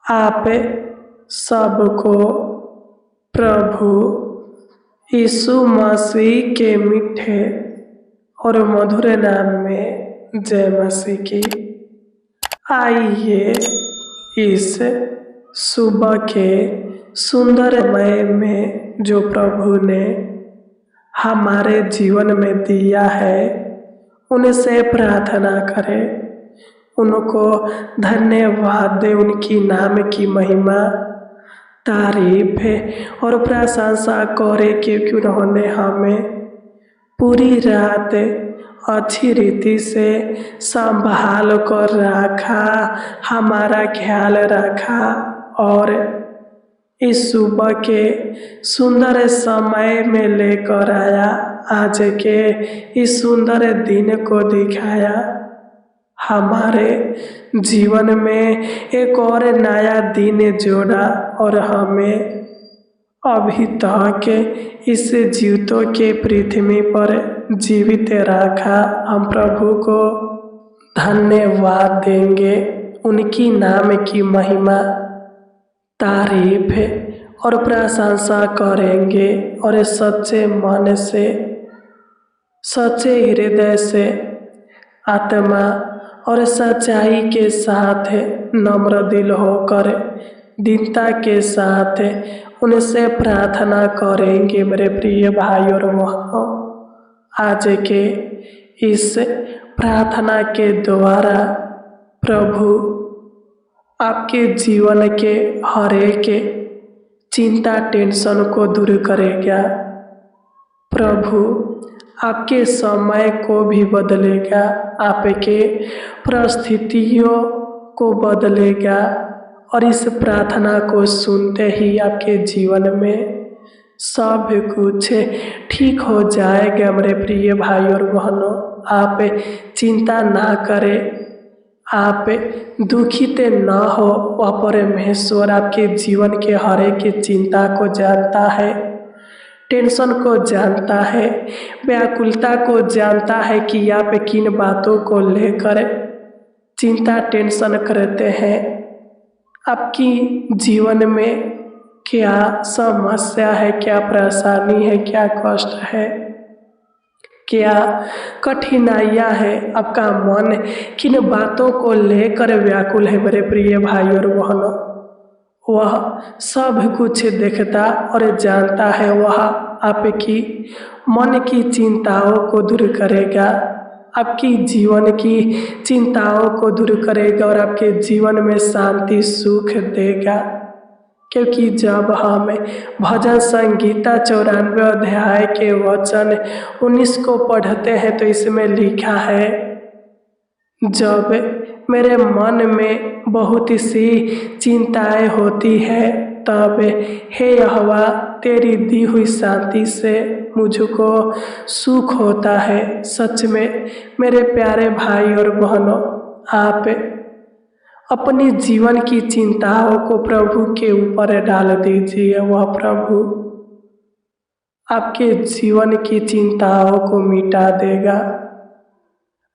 आप सबको प्रभु यीशु मसीह के मीठे और मधुर नाम में जय मसीह की। आइए इस सुबह के सुंदर समय में जो प्रभु ने हमारे जीवन में दिया है उनसे प्रार्थना करें, उनको धन्यवाद दें, उनकी नाम की महिमा तारीफ और प्रशंसा करें क्योंकि उन्होंने हमें पूरी रात अच्छी रीति से संभाल कर रखा, हमारा ख्याल रखा और इस सुबह के सुंदर समय में लेकर आया, आज के इस सुंदर दिन को दिखाया। हमारे जीवन में एक और नया दिन जोड़ा और हमें अभी तक इस जीवितों के पृथ्वी पर जीवित रखा। हम प्रभु को धन्यवाद देंगे, उनकी नाम की महिमा तारीफ और प्रशंसा करेंगे और सच्चे मन से, सच्चे हृदय से, आत्मा और सच्चाई के साथ, नम्र दिल होकर दीनता के साथ उनसे प्रार्थना करेंगे। मेरे प्रिय भाई और बहनों, आज के इस प्रार्थना के द्वारा प्रभु आपके जीवन के हर एक चिंता टेंशन को दूर करेगा। प्रभु आपके समय को भी बदलेगा, आपके परिस्थितियों को बदलेगा और इस प्रार्थना को सुनते ही आपके जीवन में सब कुछ ठीक हो जाएगा। मेरे प्रिय भाई और बहनों, आप चिंता ना करें, आप दुखित ना हो। वह परमेश्वर आपके जीवन के हर एक चिंता को जानता है, टेंशन को जानता है, व्याकुलता को जानता है कि आप किन बातों को लेकर चिंता टेंशन करते हैं। आपकी जीवन में क्या समस्या है, क्या परेशानी है, क्या कष्ट है, क्या कठिनाइयाँ है, आपका मन किन बातों को लेकर व्याकुल है। मेरे प्रिय भाई और बहनों, वह सब कुछ देखता और जानता है। वह आपकी मन की चिंताओं को दूर करेगा, आपकी जीवन की चिंताओं को दूर करेगा और आपके जीवन में शांति सुख देगा। क्योंकि जब हम भजन संगीता 94 अध्याय के वचन 19 को पढ़ते हैं तो इसमें लिखा है, जब मेरे मन में बहुत सी चिंताएं होती है तब हे यहोवा तेरी दी हुई शांति से मुझको सुख होता है। सच में मेरे प्यारे भाई और बहनों, आप अपनी जीवन की चिंताओं को प्रभु के ऊपर डाल दीजिए। वह प्रभु आपके जीवन की चिंताओं को मिटा देगा,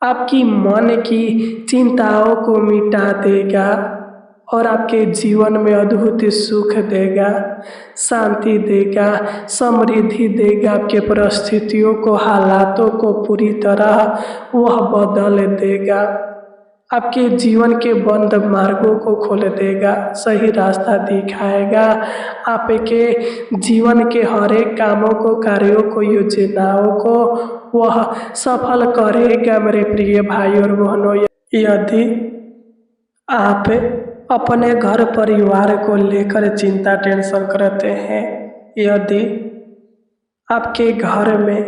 आपकी मन की चिंताओं को मिटा देगा और आपके जीवन में अद्भुत सुख देगा, शांति देगा, समृद्धि देगा। आपके परिस्थितियों को, हालातों को पूरी तरह वह बदल देगा, आपके जीवन के बंद मार्गों को खोल देगा, सही रास्ता दिखाएगा, आपके जीवन के हर एक कामों को, कार्यों को, योजनाओं को वह सफल करेगा। मेरे प्रिय भाई और बहनों, यदि आप अपने घर परिवार को लेकर चिंता टेंशन करते हैं, यदि आपके घर में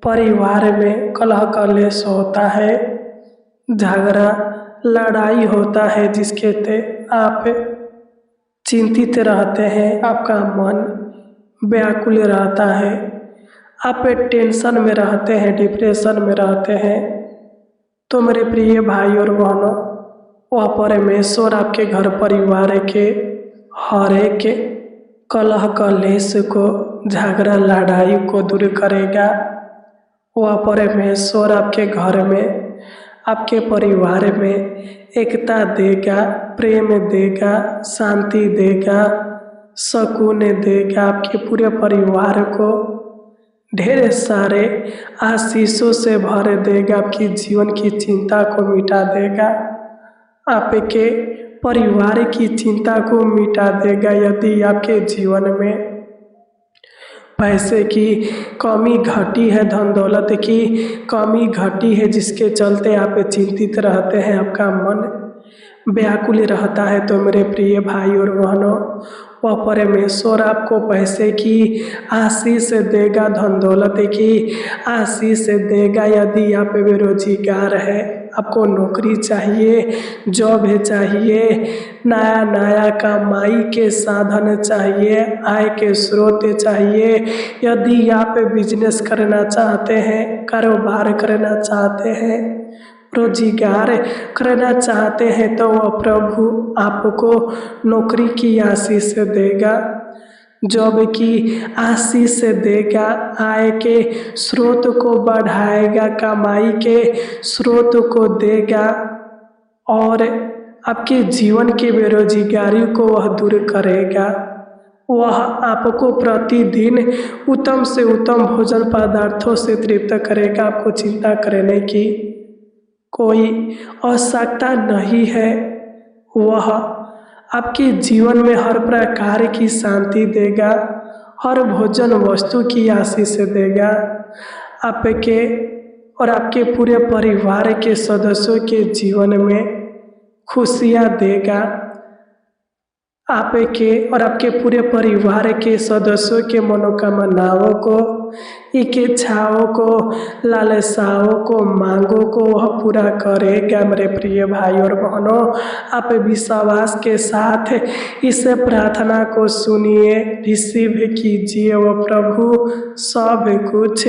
परिवार में कलह कलेश होता है, झगड़ा लड़ाई होता है, जिसके ते आप चिंतित रहते हैं, आपका मन व्याकुल रहता है, आप टेंशन में रहते हैं, डिप्रेशन में रहते हैं, तो मेरे प्रिय भाई और बहनों, वह परमेश्वर आपके घर परिवार के हर एक कलह कलेश को, झगड़ा लड़ाई को दूर करेगा। वह परमेश्वर आपके घर में आपके परिवार में एकता देगा, प्रेम देगा, शांति देगा, सुकून देगा। आपके पूरे परिवार को ढेर सारे आशीषों से भर देगा। आपकी जीवन की चिंता को मिटा देगा, आपके परिवार की चिंता को मिटा देगा। यदि आपके जीवन में पैसे की कमी घटी है, धन दौलत की कमी घटी है, जिसके चलते आप चिंतित रहते हैं, आपका मन व्याकुल रहता है, तो मेरे प्रिय भाई और बहनों, वह परमेश्वर आपको पैसे की आशीष देगा, धन दौलत की आशीष देगा। यदि आप बेरोजगार है, आपको नौकरी चाहिए, जॉब चाहिए, नया नया कमाई के साधन चाहिए, आय के स्रोत चाहिए, यदि आप बिजनेस करना चाहते हैं, कारोबार करना चाहते हैं, रोजगार करना चाहते हैं, तो वह प्रभु आपको नौकरी की आशीष देगा, जॉब की आशीष देगा, आय के स्रोत को बढ़ाएगा, कमाई के स्रोत को देगा और आपके जीवन के बेरोजगारी को वह दूर करेगा। वह आपको प्रतिदिन उत्तम से उत्तम भोजन पदार्थों से तृप्त करेगा। आपको चिंता करने की कोई आवश्यकता नहीं है। वह आपके जीवन में हर प्रकार की शांति देगा, हर भोजन वस्तु की आशीष देगा, आपके और आपके पूरे परिवार के सदस्यों के जीवन में खुशियाँ देगा। आपके और आपके पूरे परिवार के सदस्यों के मनोकामनाओं को, इच्छाओं को, लालसाओं को, मांगों को वह पूरा करेगा। मेरे प्रिय भाई और बहनों, आप विश्वास के साथ इस प्रार्थना को सुनिए, रिसीव कीजिए, वह प्रभु सब कुछ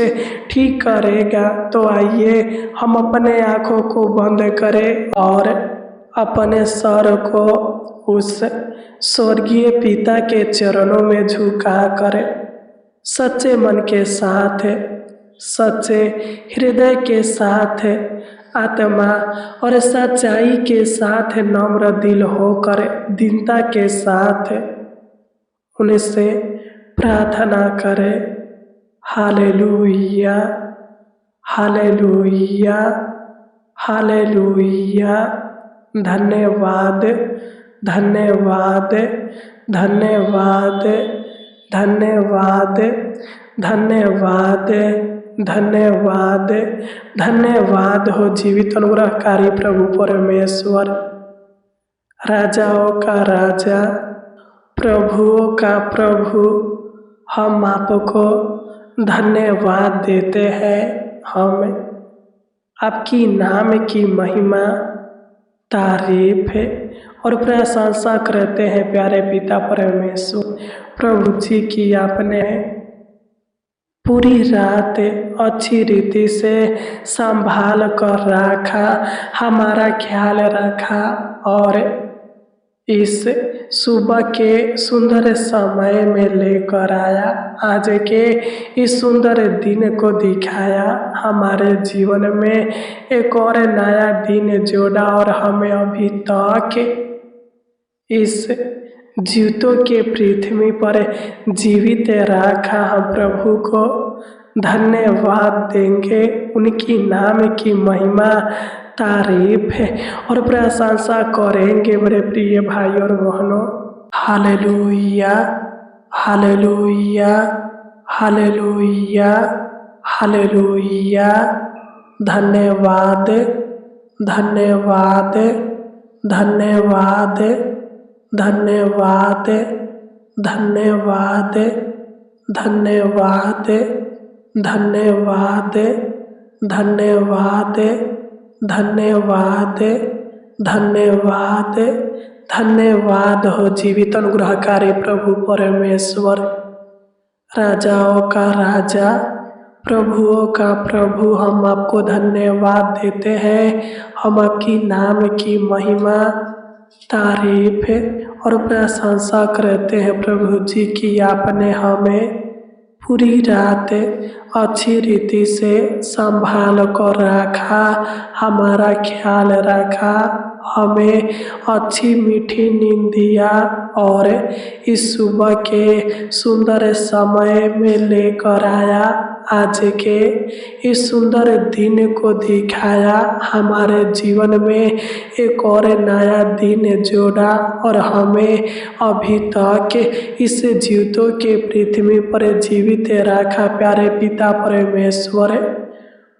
ठीक करेगा। तो आइए हम अपने आँखों को बंद करें और अपने सर को उस स्वर्गीय पिता के चरणों में झुका कर सच्चे मन के साथ, सच्चे हृदय के साथ, आत्मा और सच्चाई के साथ, नम्र दिल होकर दीनता के साथ उनसे प्रार्थना करें। Hallelujah, hallelujah, hallelujah. धन्यवाद, धन्यवाद, धन्यवाद, धन्यवाद, धन्यवाद, धन्यवाद, धन्यवाद हो जीवित अनुग्रहकारी प्रभु परमेश्वर, राजाओं का राजा, प्रभुओं का प्रभु। हम आपको धन्यवाद देते हैं। हम आपकी नाम की महिमा, तारीफ और प्रशंसा करते हैं। प्यारे पिता परमेश्वर, प्रभु जी की आपने पूरी रात अच्छी रीति से संभाल कर रखा, हमारा ख्याल रखा और इस सुबह के सुंदर समय में लेकर आया। आज के इस सुंदर दिन को दिखाया, हमारे जीवन में एक और नया दिन जोड़ा और हमें अभी तक इस जीवितों के पृथ्वी पर जीवित रखा। हम प्रभु को धन्यवाद देंगे, उनकी नाम की महिमा, तारीफ और प्रशंसा करेंगे। मेरे प्रिय भाई और बहनों, हालेलुया, हालेलुया, हालेलुया, हालेलुया। धन्यवाद, धन्यवाद, धन्यवाद, धन्यवाद, धन्यवाद, धन्यवाद, धन्यवाद, धन्यवाद, धन्यवाद, धन्यवाद, धन्यवाद हो जीवित अनुग्रहकारी प्रभु परमेश्वर, राजाओं का राजा, प्रभुओं का प्रभु। हम आपको धन्यवाद देते हैं। हम आपकी नाम की महिमा, तारीफ और प्रशंसा करते हैं प्रभु जी की। आपने हमें पूरी रात अच्छी रीति से संभाल कर रखा, हमारा ख्याल रखा, हमें अच्छी मीठी नींद दिया और इस सुबह के सुंदर समय में लेकर आया। आज के इस सुंदर दिन को दिखाया, हमारे जीवन में एक और नया दिन जोड़ा और हमें अभी तक इस जीवितों के पृथ्वी पर जीवित रखा। प्यारे पिता परमेश्वर,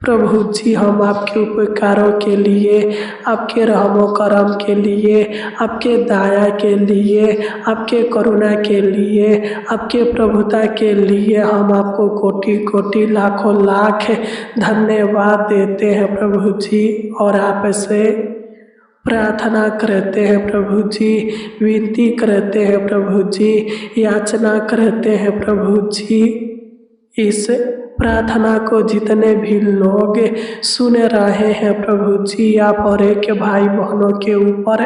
प्रभु जी, हम आपके उपकारों के लिए, आपके रहमो करम के लिए, आपके दया के लिए, आपके करुणा के लिए, आपके प्रभुता के लिए हम आपको कोटि कोटि लाखों लाख धन्यवाद देते हैं प्रभु जी। और आपसे प्रार्थना करते हैं प्रभु जी, विनती करते हैं प्रभु जी, याचना करते हैं प्रभु जी। इस प्रार्थना को जितने भी लोग सुन रहे हैं प्रभु जी, आप और एक भाई बहनों के ऊपर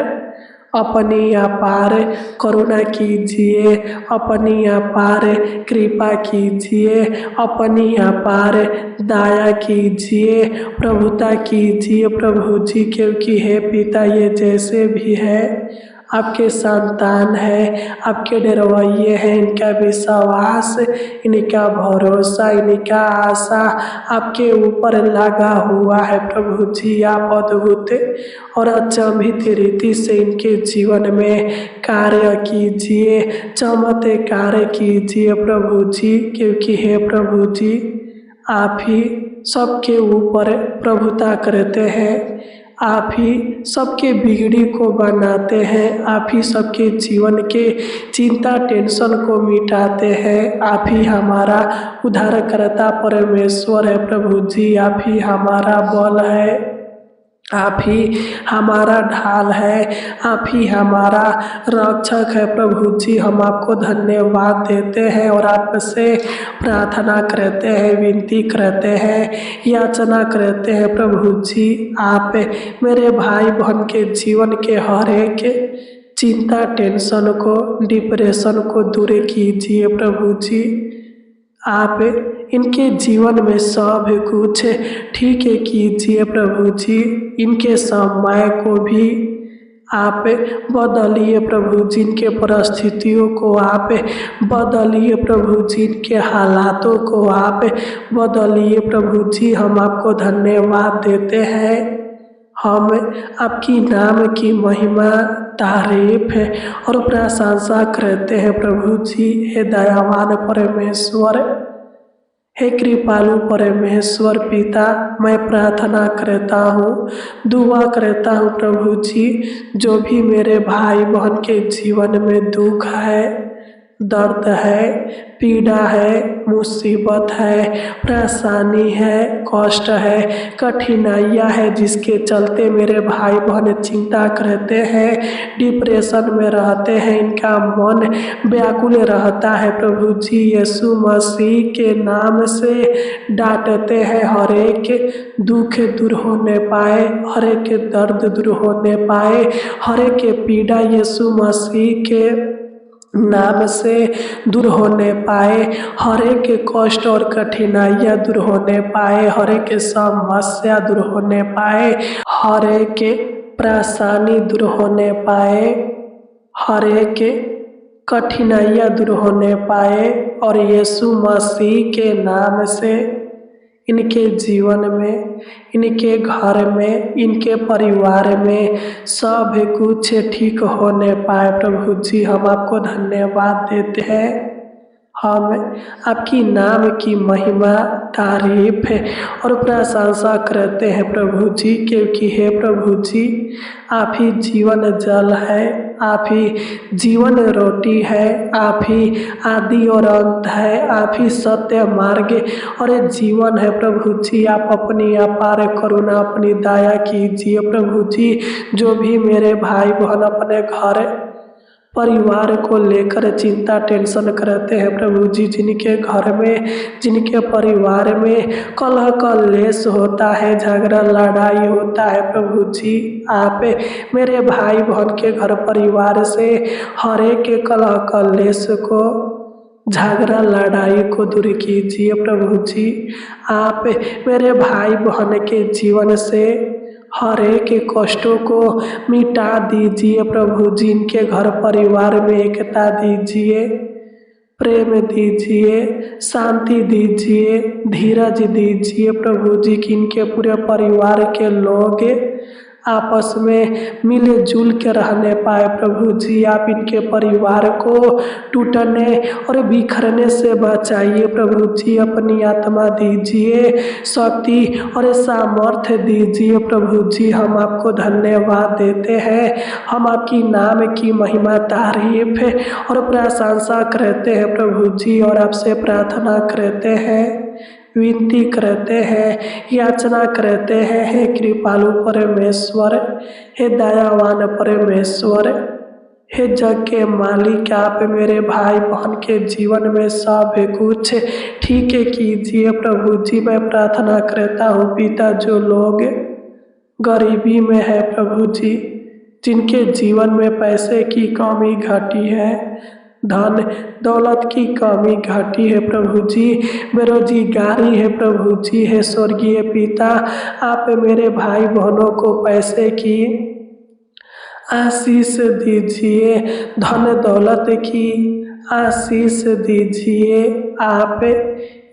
अपनी अपार करुणा कीजिए, अपनी अपार कृपा कीजिए, अपनी अपार दया कीजिए, प्रभुता कीजिए प्रभु जी। क्योंकि हे पिता, ये जैसे भी है आपके संतान है, आपके डरवैये हैं, इनका विश्वास, इनका भरोसा, इनका आशा आपके ऊपर लगा हुआ है प्रभु जी। आप अद्भुत और अचंभित रीति से इनके जीवन में कार्य कीजिए, चमत्कार कीजिए प्रभु जी। क्योंकि हे प्रभु जी, आप ही सबके ऊपर प्रभुता करते हैं, आप ही सबके बिगड़ी को बनाते हैं, आप ही सबके जीवन के चिंता टेंशन को मिटाते हैं। आप ही हमारा उद्धारकर्ता परमेश्वर है प्रभु जी, आप ही हमारा बल है, आप ही हमारा ढाल है, आप ही हमारा रक्षक है प्रभु जी। हम आपको धन्यवाद देते हैं और आपसे प्रार्थना करते हैं, विनती करते हैं, याचना करते हैं प्रभु जी। आप मेरे भाई बहन के जीवन के हर एक चिंता टेंशन को, डिप्रेशन को दूर कीजिए प्रभु जी। आप इनके जीवन में सब कुछ ठीक कीजिए प्रभु जी। इनके समय को भी आप बदलिए प्रभु जी, इनके परिस्थितियों को आप बदलिए प्रभु जी, इनके हालातों को आप बदलिए प्रभु जी। हम आपको धन्यवाद देते हैं, हम आपकी नाम की महिमा, तारीफ और प्रशंसा करते हैं प्रभु जी। हे दयावान परमेश्वर, हे कृपालु परमेश्वर पिता, मैं प्रार्थना करता हूँ, दुआ करता हूँ प्रभु जी, जो भी मेरे भाई बहन के जीवन में दुख है, दर्द है, पीड़ा है, मुसीबत है, परेशानी है, कष्ट है, कठिनाइयाँ है, जिसके चलते मेरे भाई बहन चिंता करते हैं, डिप्रेशन में रहते हैं, इनका मन व्याकुल रहता है प्रभु जी। यीशु मसीह के नाम से डांटते हैं, हर एक दुख दूर होने पाए, हर एक दर्द दूर होने पाए, हर एक पीड़ा यीशु मसीह के नाम से दूर होने पाए, हर एक कष्ट और कठिनाइयाँ दूर होने पाए, हर एक समस्या दूर होने पाए, हर एक परेशानी दूर होने पाए, हर एक कठिनाइयाँ दूर होने पाए। और यीशु मसीह के नाम से इनके जीवन में, इनके घर में, इनके परिवार में सब कुछ ठीक होने पाए प्रभु जी। हम आपको धन्यवाद देते हैं, हम आपकी नाम की महिमा, तारीफ और प्रशंसा करते हैं प्रभु जी। क्योंकि हे प्रभु जी, आप ही जीवन जल है, आप ही जीवन रोटी है, आप ही आदि और अंत है, आप ही सत्य मार्ग और जीवन है प्रभु जी। आप अपनी अपार करुणा, अपनी दया कीजिए प्रभु जी। जो भी मेरे भाई बहन अपने घर परिवार को लेकर चिंता टेंशन करते हैं प्रभु जी, जिनके घर में, जिनके परिवार में कलह कलेश होता है, झगड़ा लड़ाई होता है प्रभु जी, आप मेरे भाई बहन के घर परिवार से हर एक कलह कलेश को झगड़ा लड़ाई को दूर कीजिए प्रभु जी। आप मेरे भाई बहन के जीवन से हर एक कष्टों को मिटा दीजिए प्रभु जी। इनके घर परिवार में एकता दीजिए, प्रेम दीजिए, शांति दीजिए, धीरज दीजिए प्रभु जी कि इनके पूरे परिवार के लोग आपस में मिलजुल के रहने पाए प्रभु जी। आप इनके परिवार को टूटने और बिखरने से बचाइए प्रभु जी। अपनी आत्मा दीजिए, शक्ति और सामर्थ्य दीजिए प्रभु जी। हम आपको धन्यवाद देते हैं, हम आपकी नाम की महिमा तारीफ और प्रशंसा करते हैं प्रभु जी। और आपसे प्रार्थना करते हैं, विनती करते हैं, याचना करते हैं, हे कृपालु परमेश्वर, हे दयावान परमेश्वर, हे जग के मालिक, आप मेरे भाई बहन के जीवन में सब कुछ ठीक कीजिए प्रभु जी। मैं प्रार्थना करता हूँ पिता, जो लोग गरीबी में है प्रभु जी, जिनके जीवन में पैसे की कमी घटी है, धन दौलत की कमी घटी है प्रभु जी, बेरोजगारी है प्रभु जी, है स्वर्गीय पिता, आप मेरे भाई बहनों को पैसे की आशीष दीजिए, धन दौलत की आशीष दीजिए। आप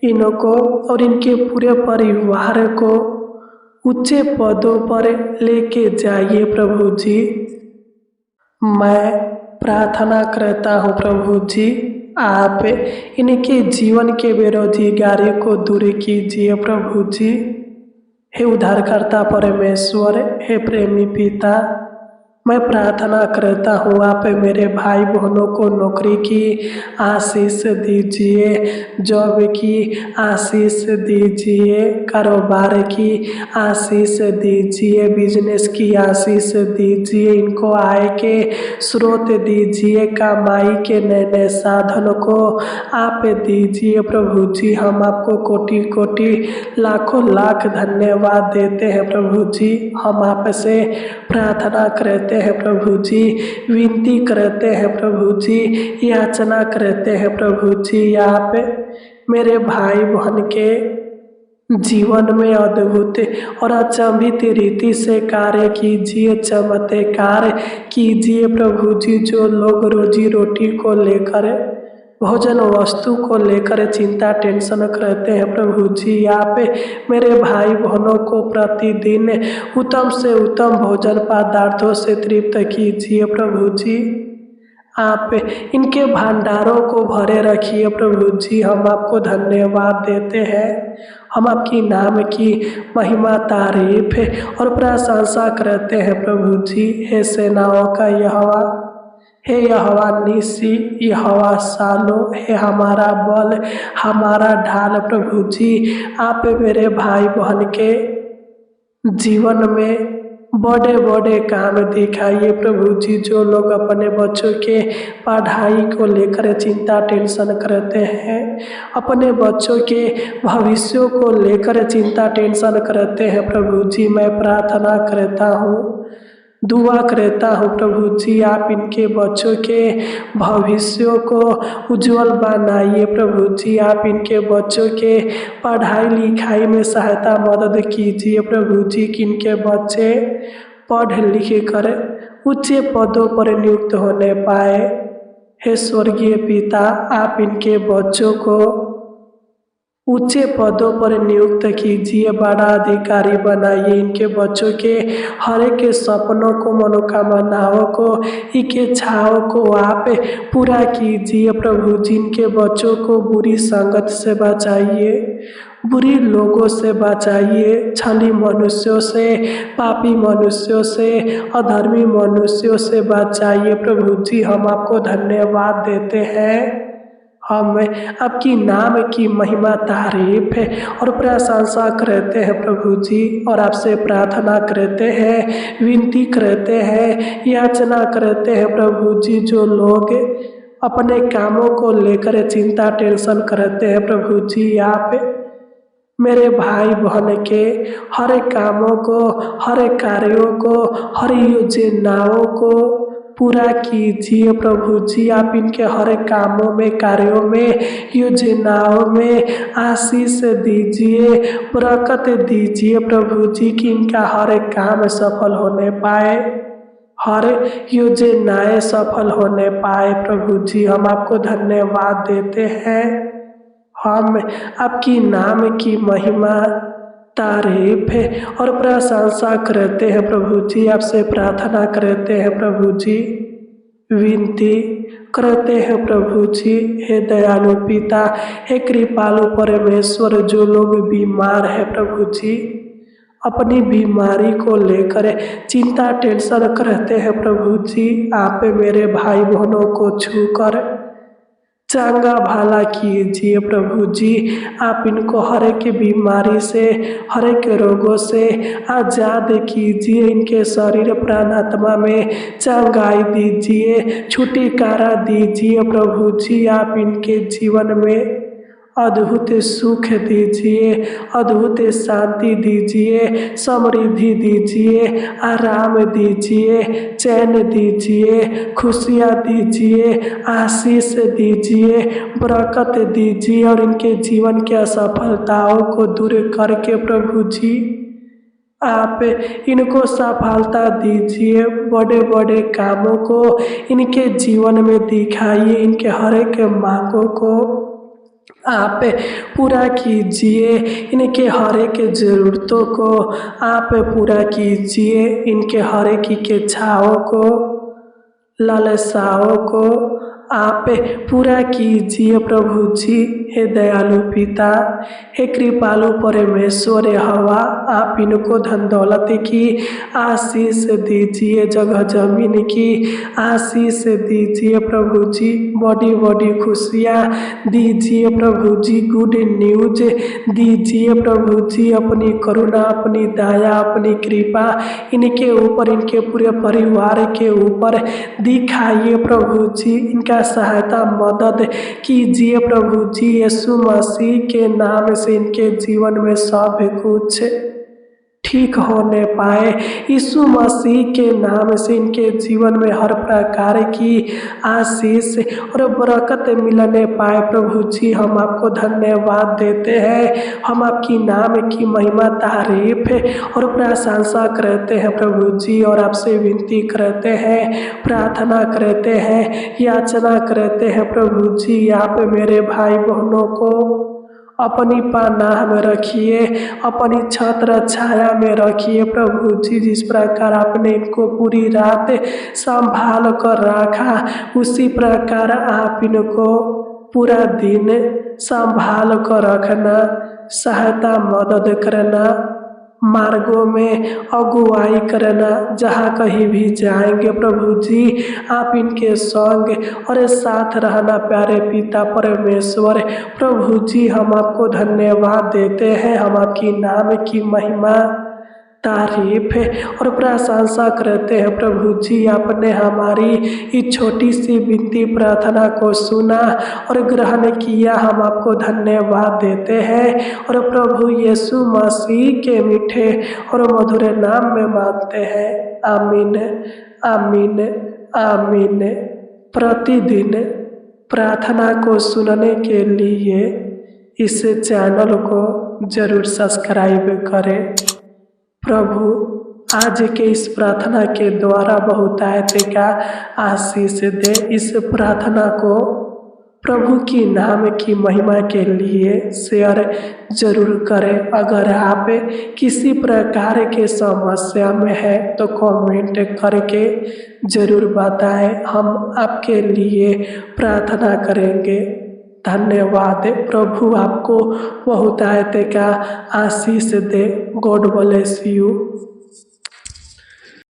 इनको और इनके पूरे परिवार को ऊंचे पदों पर लेके जाइए प्रभु जी। मैं प्रार्थना करता हूँ प्रभु जी, आप इनके जीवन के बेरोजगारी को दूर कीजिए प्रभु जी। हे उद्धारकर्ता परमेश्वर, हे प्रेमी पिता, मैं प्रार्थना करता हूँ आप मेरे भाई बहनों को नौकरी की आशीष दीजिए, जॉब की आशीष दीजिए, कारोबार की आशीष दीजिए, बिजनेस की आशीष दीजिए, इनको आय के स्रोत दीजिए, कमाई के नए नए साधन को आप दीजिए प्रभु जी। हम आपको कोटि कोटि लाखों लाख धन्यवाद देते हैं प्रभु जी। हम आपसे प्रार्थना करते हैं प्रभु जी, विनती करते हैं प्रभु जी, याचना करते हैं प्रभु जी। आप मेरे भाई बहन के जीवन में अद्भुत और अचंभित रीति से कार्य कीजिए, चमत्कार कीजिए प्रभु जी। जो लोग रोजी रोटी को लेकर, भोजन वस्तु को लेकर चिंता टेंशन करते हैं प्रभु जी, आप मेरे भाई बहनों को प्रतिदिन उत्तम से उत्तम भोजन पदार्थों से तृप्त कीजिए प्रभु जी। आप इनके भंडारों को भरे रखिए प्रभु जी। हम आपको धन्यवाद देते हैं, हम आपकी नाम की महिमा तारीफ और प्रशंसा करते हैं प्रभु जी। हे सेनाओं का यहोवा, हे यहोवा निसी, यहोवा सालो, हे हमारा बल, हमारा ढाल प्रभु जी। आप मेरे भाई बहन के जीवन में बड़े बड़े काम दिखाइए प्रभु जी। जो लोग अपने बच्चों के पढ़ाई को लेकर चिंता टेंशन करते हैं, अपने बच्चों के भविष्यों को लेकर चिंता टेंशन करते हैं प्रभु जी, मैं प्रार्थना करता हूँ, दुआ करता हूँ प्रभु जी। आप इनके बच्चों के भविष्यों को उज्जवल बनाइए प्रभु जी। आप इनके बच्चों के पढ़ाई लिखाई में सहायता मदद कीजिए प्रभु जी, कि इनके बच्चे पढ़ लिख कर ऊंचे पदों पर नियुक्त होने पाए। हे स्वर्गीय पिता, आप इनके बच्चों को ऊंचे पदों पर नियुक्त कीजिए, बड़ा अधिकारी बनाइए। इनके बच्चों के हर एक के सपनों को, मनोकामनाओं को, इच्छाओं को आप पूरा कीजिए प्रभु जी। इनके बच्चों को बुरी संगत से बचाइए, बुरी लोगों से बचाइए, छली मनुष्यों से, पापी मनुष्यों से, अधर्मी मनुष्यों से बचाइए प्रभु जी। हम आपको धन्यवाद देते हैं, हम आपकी नाम की महिमा तारीफ और प्रशंसा करते हैं प्रभु जी। और आपसे प्रार्थना करते हैं, विनती करते हैं, याचना करते हैं प्रभु जी। जो लोग अपने कामों को लेकर चिंता टेंशन करते हैं प्रभु जी, आप मेरे भाई बहन के हर कामों को, हर कार्यों को, हर योजनाओं को पूरा कीजिए प्रभु जी। आप इनके हर एक कामों में, कार्यों में, योजनाओं में आशीष दीजिए, बरकत दीजिए प्रभु जी कि इनका हर एक काम सफल होने पाए, हर योजनाएं सफल होने पाए प्रभु जी। हम आपको धन्यवाद देते हैं, हम आपकी नाम की महिमा, तारीफ और प्रशंसा करते हैं प्रभु जी। आपसे प्रार्थना करते हैं प्रभु जी, विनती करते हैं प्रभु जी। हे दयालु पिता, हे कृपालु परमेश्वर, जो लोग बीमार है प्रभु जी, अपनी बीमारी को लेकर चिंता टेंशन करते हैं प्रभु जी, आप मेरे भाई बहनों को छूकर चंगा भला कीजिए प्रभु जी। आप इनको हर एक बीमारी से, हर एक रोगों से आज़ाद कीजिए, इनके शरीर प्राण आत्मा में चंगाई दीजिए, छुटकारा दीजिए प्रभु जी। आप इनके जीवन में अद्भुत सुख दीजिए, अद्भुत शांति दीजिए, समृद्धि दीजिए, आराम दीजिए, चैन दीजिए, खुशियाँ दीजिए, आशीष दीजिए, बरकत दीजिए और इनके जीवन की असफलताओं को दूर करके प्रभु जी आप इनको सफलता दीजिए। बड़े बड़े कामों को इनके जीवन में दिखाइए, इनके हर एक मांगों को आप पूरा कीजिए, इनके हर एक ज़रूरतों को आप पूरा कीजिए, इनके हर एक की इच्छाओं को, लालसाओं को आप पूरा कीजिए प्रभु जी। हे दयालु पिता, हे कृपालु परमेश्वर यहोवा, आप इनको धन दौलत की आशीष दीजिए, जगह जमीन की आशीष दीजिए प्रभु जी, बड़ी बड़ी खुशियाँ दीजिए प्रभु जी, गुड न्यूज दीजिए प्रभु जी। अपनी करुणा, अपनी दया, अपनी कृपा इनके ऊपर, इनके पूरे परिवार के ऊपर दिखाइए प्रभु जी। इनका सहायता मदद कीजिए प्रभु जी। यीशु मसीह के नाम से इनके जीवन में सब कुछ ठीक होने पाए, यीशु मसीह के नाम से इनके जीवन में हर प्रकार की आशीष और बरकत मिलने पाए प्रभु जी। हम आपको धन्यवाद देते हैं, हम आपकी नाम की महिमा, तारीफ और प्रशंसा करते हैं प्रभु जी, और आपसे विनती करते हैं, प्रार्थना करते हैं, याचना करते हैं प्रभु जी। आप मेरे भाई बहनों को अपनी पनाह में रखिए, अपनी छत्र छाया में रखिए प्रभु जी। जिस प्रकार आपने इनको पूरी रात संभाल कर रखा, उसी प्रकार आप इनको पूरा दिन संभाल कर रखना, सहायता मदद करना, मार्गों में अगुवाई करना। जहाँ कहीं भी जाएंगे प्रभु जी, आप इनके संग और साथ रहना प्यारे पिता परमेश्वर। प्रभु जी हम आपको धन्यवाद देते हैं, हम आपकी नाम की महिमा, तारीफ और प्रशंसा करते हैं प्रभु जी। आपने हमारी इस छोटी सी विनती प्रार्थना को सुना और ग्रहण किया, हम आपको धन्यवाद देते हैं और प्रभु यीशु मसीह के मीठे और मधुर नाम में मांगते हैं, आमीन, आमीन, आमीन। प्रतिदिन प्रार्थना को सुनने के लिए इस चैनल को जरूर सब्सक्राइब करें। प्रभु आज के इस प्रार्थना के द्वारा बहुतायत का आशीष दे। इस प्रार्थना को प्रभु की नाम की महिमा के लिए शेयर जरूर करें। अगर आप किसी प्रकार के समस्या में है तो कमेंट करके ज़रूर बताएं, हम आपके लिए प्रार्थना करेंगे। धन्यवाद। प्रभु आपको बहुतायत का आशीष दे। God bless you.